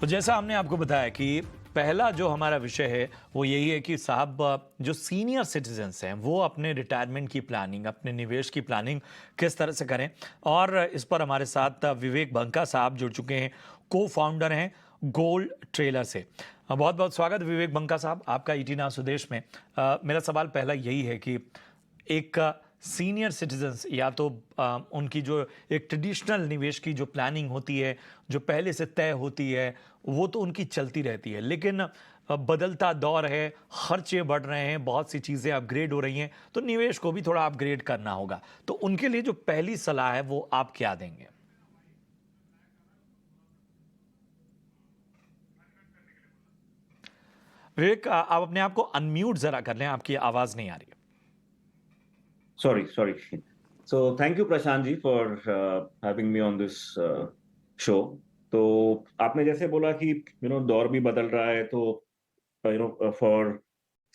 तो जैसा हमने आपको बताया कि पहला जो हमारा विषय है वो यही है कि साहब जो सीनियर सिटीजन्स हैं वो अपने रिटायरमेंट की प्लानिंग, अपने निवेश की प्लानिंग किस तरह से करें। और इस पर हमारे साथ विवेक बंका साहब जुड़ चुके हैं, को फाउंडर हैं गोल्ड ट्रेलर से। बहुत बहुत स्वागत विवेक बंका साहब आपका ईटी नाउ स्वदेश में। मेरा सवाल पहला यही है कि एक सीनियर सिटीजन्स या तो उनकी जो एक ट्रेडिशनल निवेश की जो प्लानिंग होती है, जो पहले से तय होती है, वो तो उनकी चलती रहती है, लेकिन बदलता दौर है, खर्चे बढ़ रहे हैं, बहुत सी चीज़ें अपग्रेड हो रही हैं, तो निवेश को भी थोड़ा अपग्रेड करना होगा। तो उनके लिए जो पहली सलाह है वो आप क्या देंगे? विवेक, आप अपने आप को अनम्यूट जरा कर लें, आपकी आवाज़ नहीं आ रही है। Sorry. So thank you Prashant ji for having me on this show. तो आपने जैसे बोला कि दौर भी बदल रहा है, तो फॉर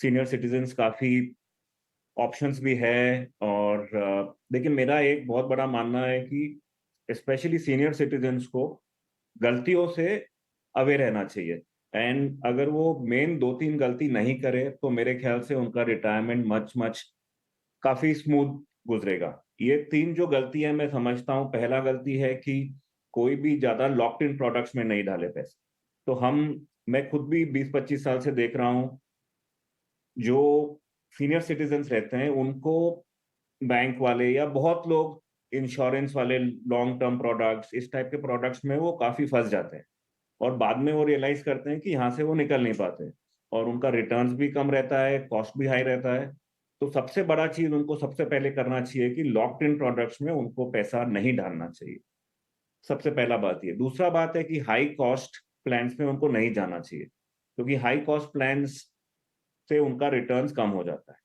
सीनियर सिटीजन्स काफी ऑप्शंस भी है। और लेकिन मेरा एक बहुत बड़ा मानना है कि स्पेशली सीनियर सिटीजन्स को गलतियों से अवे रहना चाहिए। एंड अगर वो मेन दो तीन गलती नहीं करे तो मेरे ख्याल से उनका रिटायरमेंट मच मच काफी स्मूथ गुजरेगा। ये तीन जो गलती है मैं समझता हूँ, पहला गलती है कि कोई भी ज्यादा लॉक्ड इन प्रोडक्ट्स में नहीं डाले पैसे। तो मैं खुद भी 20-25 साल से देख रहा हूँ, जो सीनियर सिटीजन्स रहते हैं उनको बैंक वाले या बहुत लोग इंश्योरेंस वाले लॉन्ग टर्म प्रोडक्ट्स, इस टाइप के प्रोडक्ट्स में वो काफी फंस जाते हैं। और बाद में वो रियलाइज करते हैं कि यहाँ से वो निकल नहीं पाते, और उनका रिटर्न्स भी कम रहता है, कॉस्ट भी हाई रहता है। तो सबसे बड़ा चीज उनको सबसे पहले करना चाहिए कि लॉक्ड इन प्रोडक्ट्स में उनको पैसा नहीं डालना चाहिए। सबसे पहला बात ये। दूसरा बात है कि हाई कॉस्ट प्लान्स में उनको नहीं जाना चाहिए, क्योंकि हाई कॉस्ट प्लान्स से उनका रिटर्न्स कम हो जाता है।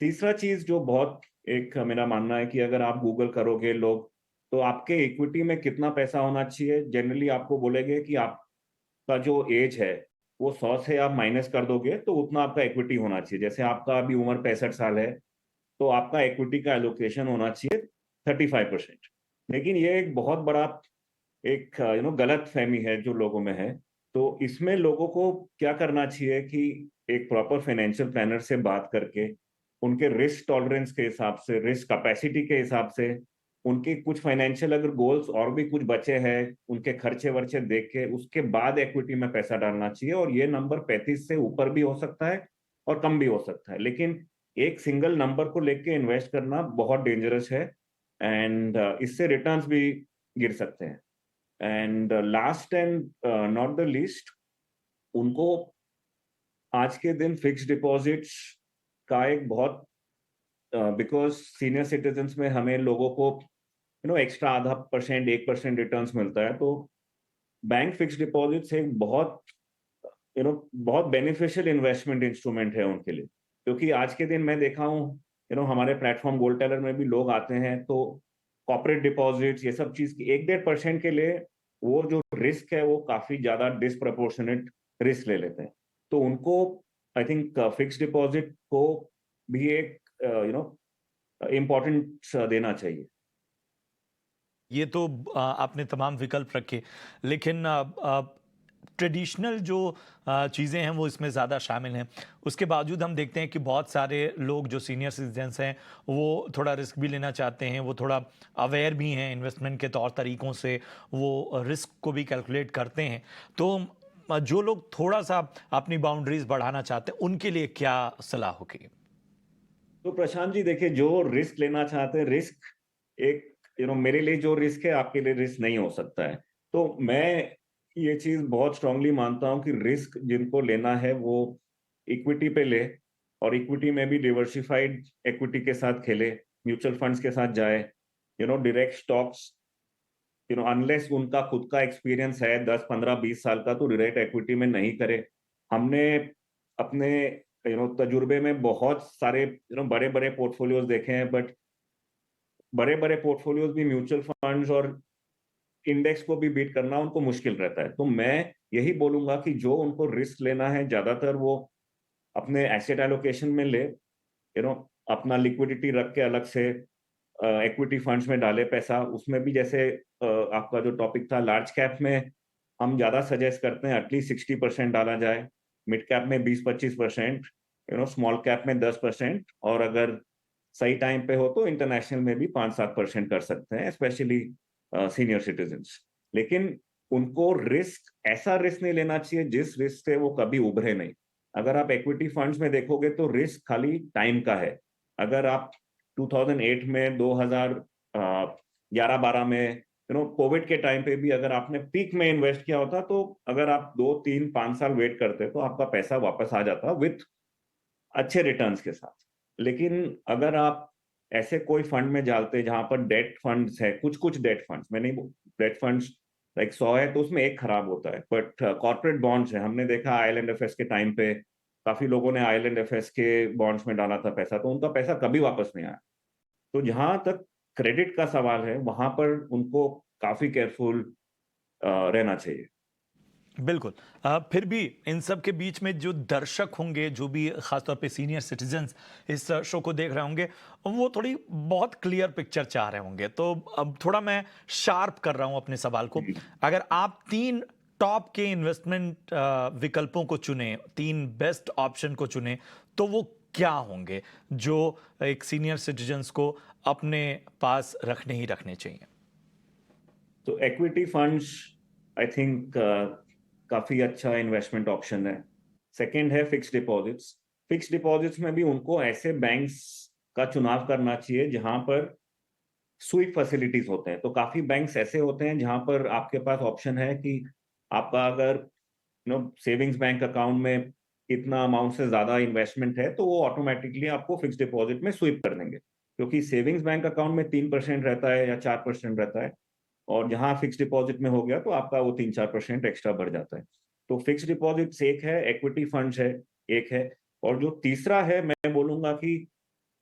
तीसरा चीज जो बहुत एक मेरा मानना है कि अगर आप गूगल करोगे लोग, तो आपके इक्विटी में कितना पैसा होना चाहिए, जनरली आपको बोलेंगे कि आपका जो एज है वो 100 से आप माइनस कर दोगे तो उतना आपका इक्विटी होना चाहिए। जैसे आपका अभी उम्र 65 साल है, तो आपका इक्विटी का एलोकेशन होना चाहिए 35%। लेकिन ये एक बहुत बड़ा एक गलत फहमी है जो लोगों में है। तो इसमें लोगों को क्या करना चाहिए कि एक प्रॉपर फाइनेंशियल प्लानर से बात करके उनके रिस्क टॉलरेंस के हिसाब से, रिस्क कैपेसिटी के हिसाब से, उनके कुछ फाइनेंशियल अगर गोल्स और भी कुछ बचे हैं, उनके खर्चे वर्चे देख के उसके बाद इक्विटी में पैसा डालना चाहिए। और ये नंबर 35 से ऊपर भी हो सकता है और कम भी हो सकता है, लेकिन एक सिंगल नंबर को लेके इन्वेस्ट करना बहुत डेंजरस है। एंड इससे रिटर्न्स भी गिर सकते हैं। And last and not the least, उनको आज के दिन फिक्स्ड डिपॉजिट्स का एक बहुत, बिकॉज सीनियर सिटीजन्स में हमें लोगों को एक्स्ट्रा आधा परसेंट 1% रिटर्न्स मिलता है। तो बैंक फिक्स्ड डिपॉजिट्स एक बहुत बहुत बेनिफिशियल इन्वेस्टमेंट इंस्ट्रूमेंट है उनके लिए। क्योंकि आज के दिन मैं देखा हूँ, हमारे प्लेटफॉर्म गोल्ड टेलर में भी लोग आते हैं, तो कॉर्पोरेट डिपॉजिट्स ये सब चीज की 1-1.5% के लिए वो जो रिस्क है वो काफी ज्यादा डिसप्रपोर्शनेट रिस्क ले लेते हैं। तो उनको आई थिंक फिक्स डिपॉजिट को भी एक इम्पोर्टेंस देना चाहिए। ये तो आपने तमाम विकल्प रखे, लेकिन ट्रेडिशनल जो चीज़ें हैं वो इसमें ज़्यादा शामिल हैं। उसके बावजूद हम देखते हैं कि बहुत सारे लोग जो सीनियर सिटीजन्स हैं वो थोड़ा रिस्क भी लेना चाहते हैं, वो थोड़ा अवेयर भी हैं इन्वेस्टमेंट के तौर तरीक़ों से, वो रिस्क को भी कैलकुलेट करते हैं। तो जो लोग थोड़ा सा अपनी बाउंड्रीज बढ़ाना चाहते हैं उनके लिए क्या सलाह होगी? तो प्रशांत जी देखिए, जो रिस्क लेना चाहते हैं, रिस्क एक मेरे लिए जो रिस्क है आपके लिए रिस्क नहीं हो सकता है। तो मैं ये चीज बहुत स्ट्रांगली मानता हूं कि रिस्क जिनको लेना है वो इक्विटी पे ले, और इक्विटी में भी डिवर्सिफाइड इक्विटी के साथ खेले, म्यूचुअल फंड्स के साथ जाए, डायरेक्ट स्टॉक्स, अनलेस उनका खुद का एक्सपीरियंस है 10-15-20 साल का, तो डायरेक्ट इक्विटी में नहीं करे। हमने अपने तजुर्बे में बहुत सारे बड़े बड़े पोर्टफोलियोज देखे हैं, बट बड़े बड़े पोर्टफोलियोज भी म्यूचुअल फंड्स और इंडेक्स को भी बीट करना उनको मुश्किल रहता है। तो मैं यही बोलूंगा कि जो उनको रिस्क लेना है ज्यादातर वो अपने एसेट एलोकेशन में ले, अपना लिक्विडिटी रख के अलग से इक्विटी फंड्स में डाले पैसा। उसमें भी जैसे आपका जो टॉपिक था लार्ज कैप में, हम ज़्यादा सजेस्ट करते हैं एटलीस्ट 60% डाला जाए, मिड कैप में 20-25%, स्मॉल कैप में 10%, और अगर सही टाइम पे हो तो इंटरनेशनल में भी 5-7% कर सकते हैं, स्पेशली सीनियर सिटीजन्स। लेकिन उनको ऐसा रिस्क नहीं लेना चाहिए जिस रिस्क से वो कभी उभरे नहीं। अगर आप इक्विटी फंड्स में देखोगे तो रिस्क खाली टाइम का है। अगर आप 2008 में, 2011-12 में, कोविड के टाइम पे भी अगर आपने पीक में इन्वेस्ट किया होता, तो अगर आप 2, 3, 5 साल वेट करते तो आपका पैसा वापस आ जाता विथ अच्छे रिटर्न्स के साथ। लेकिन अगर आप ऐसे कोई फंड में डालते जहां पर डेट फंड्स है, कुछ डेट फंड्स, मैं नहीं, डेट फंड्स लाइक 100 है तो उसमें एक खराब होता है, बट कॉर्पोरेट बॉन्ड्स है, हमने देखा आइलैंड एफएस के टाइम पे काफी लोगों ने आइलैंड एफएस के बॉन्ड्स में डाला था पैसा, तो उनका पैसा कभी वापस नहीं आया। तो जहां तक क्रेडिट का सवाल है वहां पर उनको काफी केयरफुल रहना चाहिए। बिल्कुल। फिर भी इन सब के बीच में जो दर्शक होंगे, जो भी खासतौर पे सीनियर सिटीजन्स इस शो को देख रहे होंगे, वो थोड़ी बहुत क्लियर पिक्चर चाह रहे होंगे। तो अब थोड़ा मैं शार्प कर रहा हूं अपने सवाल को। जी। अगर आप 3 टॉप के इन्वेस्टमेंट विकल्पों को चुने, 3 बेस्ट ऑप्शन को चुने, तो वो क्या होंगे जो एक सीनियर सिटीजन्स को अपने पास रखने ही रखने चाहिए? तो इक्विटी फंड्स आई थिंक काफी अच्छा इन्वेस्टमेंट ऑप्शन है। सेकंड है फिक्स्ड डिपॉजिट्स। फिक्स्ड डिपॉजिट्स में भी उनको ऐसे बैंक्स का चुनाव करना चाहिए जहां पर स्वीप फैसिलिटीज होते हैं। तो काफी बैंक्स ऐसे होते हैं जहां पर आपके पास ऑप्शन है कि आपका अगर सेविंग्स बैंक अकाउंट में इतना अमाउंट से ज्यादा इन्वेस्टमेंट है तो वो ऑटोमेटिकली आपको फिक्स डिपॉजिट में स्वीप कर देंगे, क्योंकि सेविंग्स बैंक अकाउंट में 3% रहता है या 4% रहता है, और जहां फिक्स डिपॉजिट में हो गया तो आपका वो 3-4% एक्स्ट्रा बढ़ जाता है। तो फिक्स डिपॉजिट एक है, इक्विटी फंड्स है एक है, और जो तीसरा है मैं बोलूंगा कि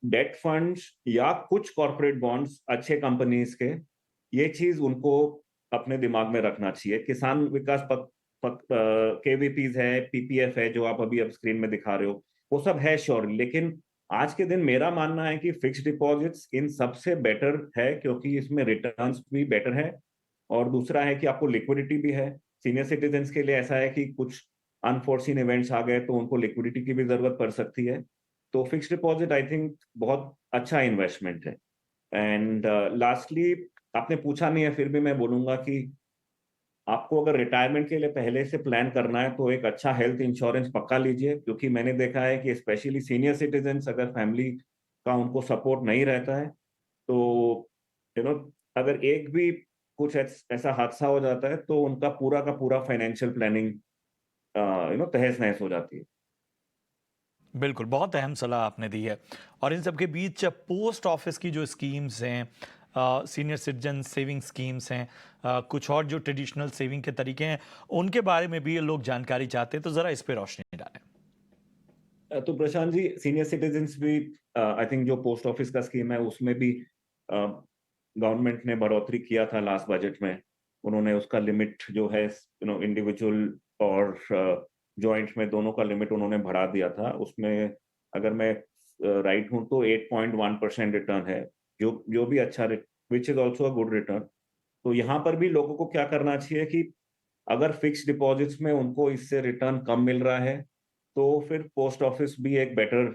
डेट फंड्स या कुछ कॉर्पोरेट बॉन्ड्स अच्छे कंपनीज के, ये चीज उनको अपने दिमाग में रखना चाहिए। किसान विकास केवीपीज है, पीपीएफ है जो आप अभी अब स्क्रीन में दिखा रहे हो, वो सब है श्योर, लेकिन आज के दिन मेरा मानना है कि फिक्स्ड डिपॉजिट्स इन सबसे बेटर है, क्योंकि इसमें रिटर्न्स भी बेटर है, और दूसरा है कि आपको लिक्विडिटी भी है। सीनियर सिटीजन्स के लिए ऐसा है कि कुछ अनफोर्सीन इवेंट्स आ गए तो उनको लिक्विडिटी की भी जरूरत पड़ सकती है। तो फिक्स्ड डिपॉजिट आई थिंक बहुत अच्छा इन्वेस्टमेंट है। एंड लास्टली, आपने पूछा नहीं है फिर भी मैं बोलूंगा कि आपको अगर रिटायरमेंट के लिए पहले से प्लान करना है तो एक अच्छा हेल्थ इंश्योरेंस पक्का लीजिए, क्योंकि मैंने देखा है कि स्पेशली सीनियर सिटीजन्स अगर फैमिली का उनको सपोर्ट नहीं रहता है तो यू नो अगर एक भी कुछ ऐसा हादसा हो जाता है तो उनका पूरा का पूरा फाइनेंशियल प्लानिंग तहस नहस हो जाती है। बिल्कुल, बहुत अहम सलाह आपने दी है। और इन सब के बीच पोस्ट ऑफिस की जो स्कीम्स हैं, सीनियर सिटीजन सेविंग स्कीम्स हैं, कुछ और जो ट्रेडिशनल सेविंग के तरीके हैं, उनके बारे में भी ये लोग जानकारी चाहते हैं, तो ज़रा इस पे रोशनी डालें। तो प्रशांत जी, सीनियर सिटीजन्स भी आई थिंक जो पोस्ट ऑफिस का स्कीम है उसमें भी गवर्नमेंट ने बढ़ोतरी किया था लास्ट बजट में। उन्होंने उसका लिमिट जो है इंडिविजुअल और जॉइंट में दोनों का लिमिट उन्होंने बढ़ा दिया था। उसमें अगर मैं राइट हूं तो 8.1% रिटर्न है, जो जो भी अच्छा, which is also a good return. तो यहाँ पर भी लोगों को क्या करना चाहिए कि अगर फिक्स डिपॉजिट्स में उनको इससे रिटर्न कम मिल रहा है तो फिर पोस्ट ऑफिस भी एक बेटर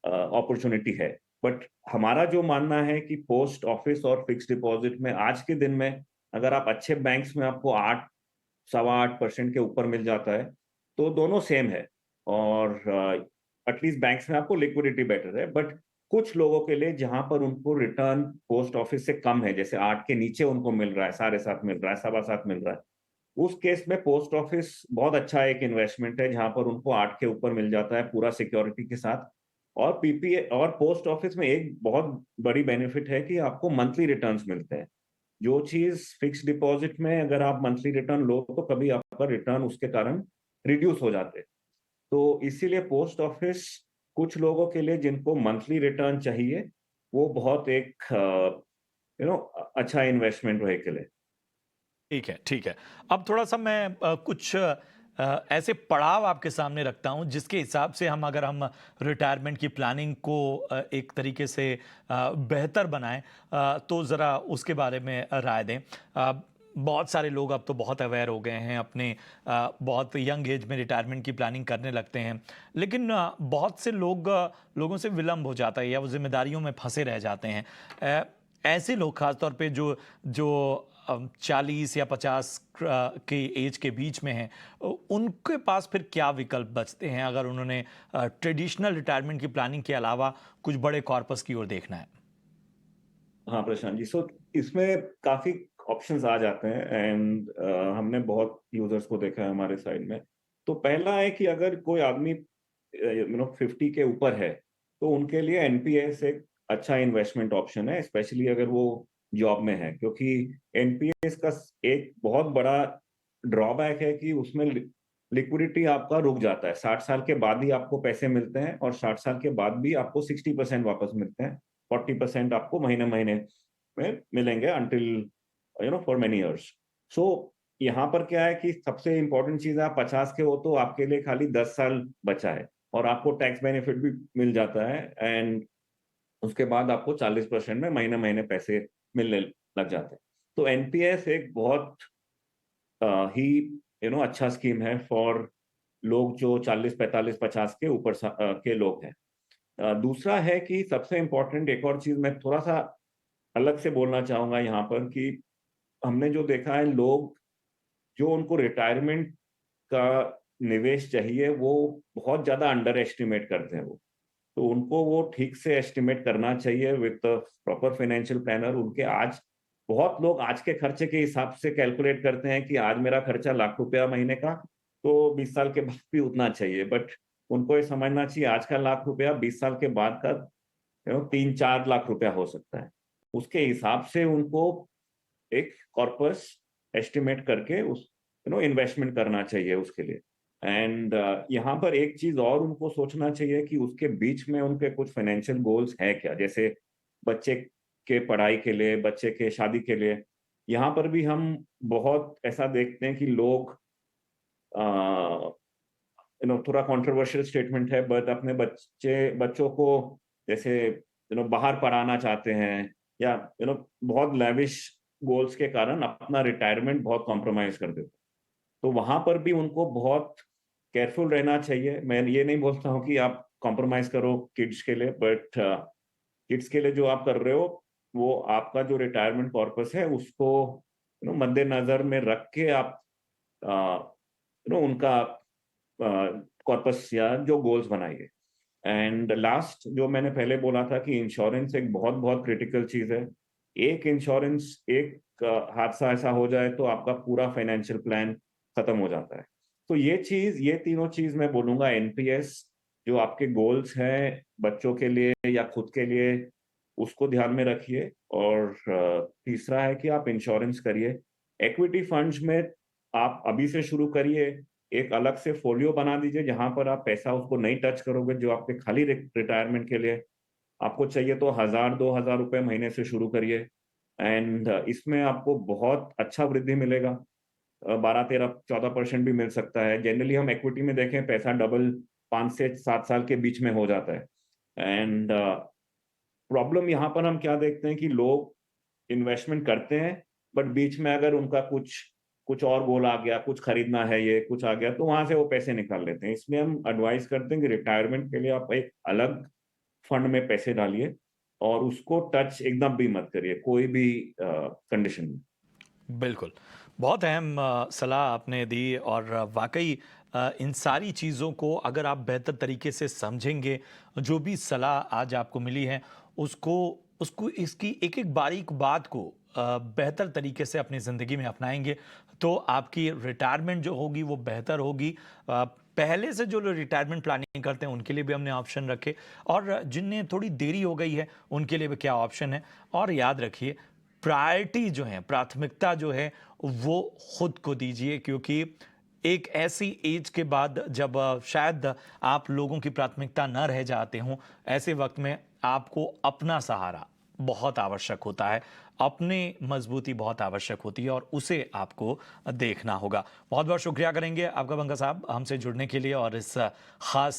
अपॉर्चुनिटी है। बट हमारा जो मानना है कि पोस्ट ऑफिस और फिक्स डिपॉजिट में आज के दिन में अगर आप अच्छे बैंक्स में आपको 8, 8.25% के ऊपर मिल जाता है तो दोनों सेम है, और एटलीस्ट बैंक्स में आपको लिक्विडिटी बेटर है। बट कुछ लोगों के लिए जहां पर उनको रिटर्न पोस्ट ऑफिस से कम है, जैसे 8 के नीचे उनको मिल रहा है, 7.5 मिल रहा है, 7.25 मिल रहा है, उस केस में पोस्ट ऑफिस बहुत अच्छा एक इन्वेस्टमेंट है, जहां पर उनको 8 के ऊपर मिल जाता है पूरा सिक्योरिटी के साथ। और पीपीए और पोस्ट ऑफिस में एक बहुत बड़ी बेनिफिट है कि आपको मंथली रिटर्न्स मिलते हैं, जो चीज फिक्स डिपॉजिट में अगर आप मंथली रिटर्न लो तो कभी आपका रिटर्न उसके कारण रिड्यूस हो जाते हैं। तो इसीलिए पोस्ट ऑफिस कुछ लोगों के लिए जिनको मंथली रिटर्न चाहिए, वो बहुत एक अच्छा इन्वेस्टमेंट व्हीकल है। ठीक है, ठीक है। अब थोड़ा-सा मैं कुछ ऐसे पड़ाव आपके सामने रखता हूँ, जिसके हिसाब से हम रिटायरमेंट की प्लानिंग को एक तरीके से बेहतर बनाएँ, तो ज़रा उसके बारे में राय दें। बहुत सारे लोग अब तो बहुत अवेयर हो गए हैं, अपने बहुत यंग एज में रिटायरमेंट की प्लानिंग करने लगते हैं। लेकिन बहुत से लोगों से विलंब हो जाता है या वो जिम्मेदारियों में फंसे रह जाते हैं। अ, ऐसे लोग खासतौर पे जो जो 40 या 50 के एज के बीच में हैं, उनके पास फिर क्या विकल्प बचते हैं अगर उन्होंने ट्रेडिशनल रिटायरमेंट की प्लानिंग के अलावा कुछ बड़े कॉर्पस की ओर देखना है? हाँ प्रशांत जी, सो इसमें काफी ऑप्शंस आ जाते हैं एंड हमने बहुत यूजर्स को देखा है हमारे साइड में। तो पहला है कि अगर कोई आदमी 50 के ऊपर है तो उनके लिए एनपीएस एक अच्छा इन्वेस्टमेंट ऑप्शन है, स्पेशली अगर वो जॉब में है, क्योंकि एनपीएस का एक बहुत बड़ा ड्रॉबैक है कि उसमें लिक्विडिटी आपका रुक जाता है। 60 साल के बाद ही आपको पैसे मिलते हैं और 60 साल के बाद भी आपको 60% वापस मिलते हैं। 40% आपको महीने महीने में मिलेंगे अंटिल फॉर मेनी इयर्स। सो यहाँ पर क्या है कि सबसे इंपॉर्टेंट चीज है, आप 50 के हो तो आपके लिए खाली 10 साल बचा है और आपको टैक्स बेनिफिट भी मिल जाता है एंड उसके बाद आपको 40% में महीने महीने पैसे मिलने लग जाते हैं। तो एनपीएस एक बहुत ही अच्छा स्कीम है फॉर लोग जो 40 45 50 के ऊपर के लोग हैं। दूसरा है कि सबसे इम्पोर्टेंट एक और चीज मैं थोड़ा सा अलग से बोलना चाहूंगा यहाँ पर कि हमने जो देखा है, लोग जो उनको रिटायरमेंट का निवेश चाहिए वो बहुत ज्यादा अंडर एस्टिमेट करते हैं। वो तो उनको वो ठीक से एस्टिमेट करना चाहिए विद प्रॉपर फाइनेंशियल प्लानर। उनके आज बहुत लोग आज के खर्चे के हिसाब से कैलकुलेट करते हैं कि आज मेरा खर्चा ₹1,00,000 महीने का, तो 20 साल के बाद भी उतना चाहिए। बट उनको ये समझना चाहिए आज का ₹1,00,000 20 साल के बाद का 3-4 लाख रुपया हो सकता है। उसके हिसाब से उनको एक कॉर्पस एस्टिमेट करके उस इन्वेस्टमेंट करना चाहिए उसके लिए। एंड यहाँ पर एक चीज और उनको सोचना चाहिए कि उसके बीच में उनके कुछ फाइनेंशियल गोल्स है क्या, जैसे बच्चे के पढ़ाई के लिए, बच्चे के शादी के लिए। यहाँ पर भी हम बहुत ऐसा देखते हैं कि लोग थोड़ा कंट्रोवर्शियल स्टेटमेंट है, बट अपने बच्चों को जैसे बाहर पढ़ाना चाहते हैं या बहुत लेविश गोल्स के कारण अपना रिटायरमेंट बहुत कॉम्प्रोमाइज कर देते हैं। तो वहां पर भी उनको बहुत केयरफुल रहना चाहिए। मैं ये नहीं बोलता हूँ कि आप कॉम्प्रोमाइज करो किड्स के लिए, बट किड्स के लिए जो आप कर रहे हो वो आपका जो रिटायरमेंट कॉर्पस है उसको मद्देनजर में रख के आप उनका कॉर्पस या जो गोल्स बनाइए। एंड लास्ट जो मैंने पहले बोला था कि इंश्योरेंस एक बहुत बहुत क्रिटिकल चीज है। एक इंश्योरेंस, एक हादसा ऐसा हो जाए तो आपका पूरा फाइनेंशियल प्लान खत्म हो जाता है। तो ये तीनों चीज मैं बोलूंगा, एनपीएस, जो आपके गोल्स हैं बच्चों के लिए या खुद के लिए, उसको ध्यान में रखिए। और तीसरा है कि आप इंश्योरेंस करिए। इक्विटी फंड्स में आप अभी से शुरू करिए। एक अलग से फोलियो बना दीजिए जहां पर आप पैसा उसको नहीं टच करोगे, जो आपके खाली रिटायरमेंट के लिए आपको चाहिए। तो 1000-2000 रुपए महीने से शुरू करिए एंड इसमें आपको बहुत अच्छा वृद्धि मिलेगा। 12-13-14% भी मिल सकता है। जनरली हम इक्विटी में देखें पैसा डबल 5 से 7 साल के बीच में हो जाता है। एंड प्रॉब्लम यहाँ पर हम क्या देखते हैं कि लोग इन्वेस्टमेंट करते हैं बट बीच में अगर उनका कुछ कुछ और गोल आ गया, कुछ खरीदना है, ये कुछ आ गया, तो वहां से वो पैसे निकाल लेते हैं। इसलिए हम एडवाइस करते हैं कि रिटायरमेंट के लिए आप एक अलग फंड में पैसे डालिए और उसको टच एकदम भी मत करिए कोई भी कंडीशन में। बिल्कुल। बहुत अहम सलाह आपने दी और वाक़ई इन सारी चीज़ों को अगर आप बेहतर तरीके से समझेंगे, जो भी सलाह आज आपको मिली है, उसको उसको इसकी एक-एक बारीक बात को बेहतर तरीके से अपनी ज़िंदगी में अपनाएँगे, तो आपकी रिटायरमेंट जो होगी वो बेहतर होगी। पहले से जो लोग रिटायरमेंट प्लानिंग करते हैं, उनके लिए भी हमने ऑप्शन रखे और जिन्हें थोड़ी देरी हो गई है, उनके लिए भी क्या ऑप्शन है। और याद रखिए, प्रायोरिटी जो है, प्राथमिकता जो है, वो खुद को दीजिए, क्योंकि एक ऐसी एज के बाद जब शायद आप लोगों की प्राथमिकता न रह जाते हों, ऐसे वक्त में आपको अपना सहारा बहुत आवश्यक होता है, अपनी मजबूती बहुत आवश्यक होती है और उसे आपको देखना होगा। बहुत बहुत शुक्रिया करेंगे आपका बंगा साहब हमसे जुड़ने के लिए और इस खास